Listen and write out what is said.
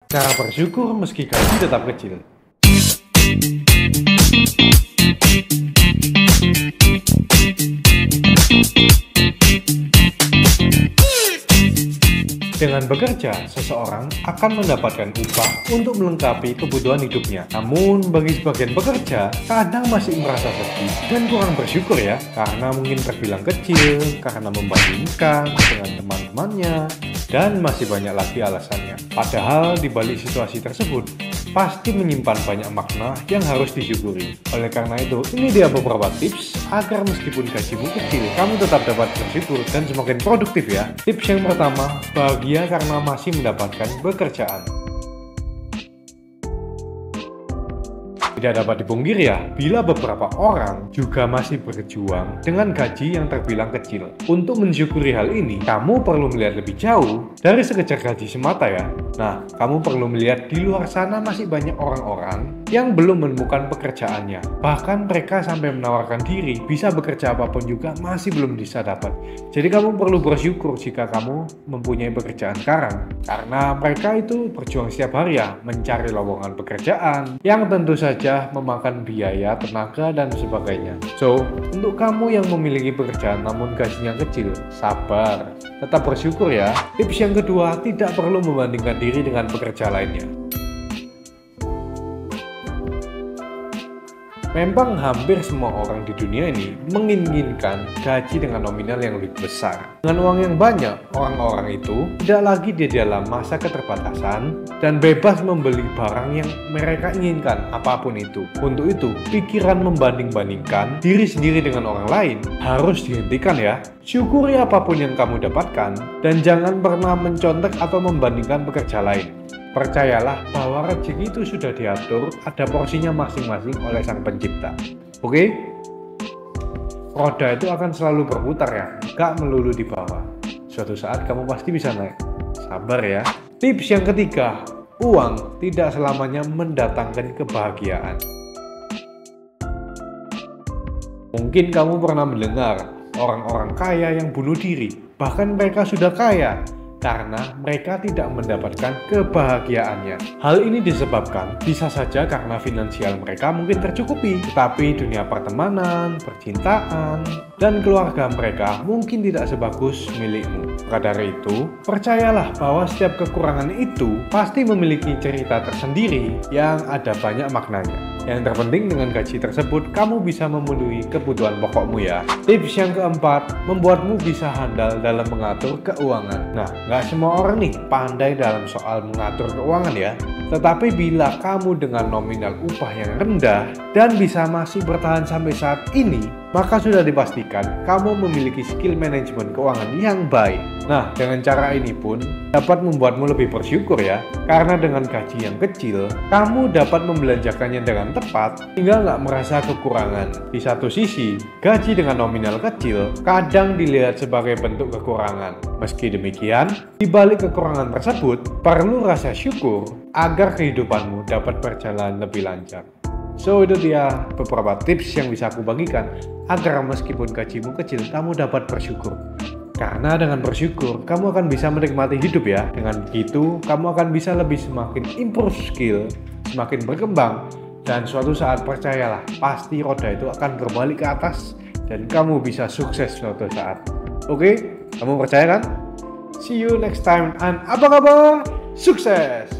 Cara bersyukur meski gaji tetap kecil. Dengan bekerja, seseorang akan mendapatkan upah untuk melengkapi kebutuhan hidupnya. Namun, bagi sebagian pekerja, kadang masih merasa sedih dan kurang bersyukur ya, karena mungkin terbilang kecil, karena membandingkan dengan teman-temannya, dan masih banyak lagi alasannya. Padahal, di balik situasi tersebut, pasti menyimpan banyak makna yang harus disyukuri. Oleh karena itu, ini dia beberapa tips agar meskipun gajimu kecil, kamu tetap dapat bersyukur dan semakin produktif ya. Tips yang pertama, bahagia karena masih mendapatkan pekerjaan. Tidak dapat dipungkiri ya, bila beberapa orang juga masih berjuang dengan gaji yang terbilang kecil. Untuk mensyukuri hal ini, kamu perlu melihat lebih jauh dari sekejar gaji semata ya. Nah, kamu perlu melihat di luar sana masih banyak orang-orang yang belum menemukan pekerjaannya. Bahkan mereka sampai menawarkan diri, bisa bekerja apapun juga masih belum bisa dapat. Jadi kamu perlu bersyukur jika kamu mempunyai pekerjaan sekarang. Karena mereka itu berjuang setiap hari ya, mencari lowongan pekerjaan yang tentu saja memakan biaya, tenaga, dan sebagainya. So, untuk kamu yang memiliki pekerjaan namun gajinya kecil, sabar, tetap bersyukur ya. Tips yang kedua, tidak perlu membandingkan diri dengan pekerja lainnya. Memang hampir semua orang di dunia ini menginginkan gaji dengan nominal yang lebih besar. Dengan uang yang banyak, orang-orang itu tidak lagi di dalam masa keterbatasan dan bebas membeli barang yang mereka inginkan, apapun itu. Untuk itu, pikiran membanding-bandingkan diri sendiri dengan orang lain harus dihentikan ya. Syukuri apapun yang kamu dapatkan dan jangan pernah mencontek atau membandingkan pekerja lain. Percayalah bahwa rezeki itu sudah diatur, ada porsinya masing-masing oleh Sang Pencipta. Oke? Roda itu akan selalu berputar ya, gak melulu di bawah. Suatu saat kamu pasti bisa naik. Sabar ya. Tips yang ketiga, uang tidak selamanya mendatangkan kebahagiaan. Mungkin kamu pernah mendengar orang-orang kaya yang bunuh diri, bahkan mereka sudah kaya karena mereka tidak mendapatkan kebahagiaannya. Hal ini disebabkan bisa saja karena finansial mereka mungkin tercukupi, tetapi dunia pertemanan, percintaan, dan keluarga mereka mungkin tidak sebagus milikmu. Maka dari itu, percayalah bahwa setiap kekurangan itu pasti memiliki cerita tersendiri yang ada banyak maknanya. Yang terpenting dengan gaji tersebut, kamu bisa memenuhi kebutuhan pokokmu ya. Tips yang keempat, membuatmu bisa handal dalam mengatur keuangan. Nah, nggak semua orang nih pandai dalam soal mengatur keuangan ya. Tetapi bila kamu dengan nominal upah yang rendah dan bisa masih bertahan sampai saat ini, maka sudah dipastikan kamu memiliki skill manajemen keuangan yang baik. Nah, dengan cara ini pun dapat membuatmu lebih bersyukur ya. Karena dengan gaji yang kecil, kamu dapat membelanjakannya dengan tepat hingga nggak merasa kekurangan. Di satu sisi, gaji dengan nominal kecil kadang dilihat sebagai bentuk kekurangan. Meski demikian, di balik kekurangan tersebut, perlu rasa syukur agar kehidupanmu dapat berjalan lebih lancar. So, itu dia beberapa tips yang bisa aku bagikan agar meskipun gajimu kecil, kamu dapat bersyukur. Karena dengan bersyukur, kamu akan bisa menikmati hidup ya. Dengan begitu, kamu akan bisa lebih semakin improve skill, semakin berkembang, dan suatu saat percayalah, pasti roda itu akan berbalik ke atas dan kamu bisa sukses suatu saat. Oke? Kamu percaya kan? See you next time, and apa kabar? Sukses!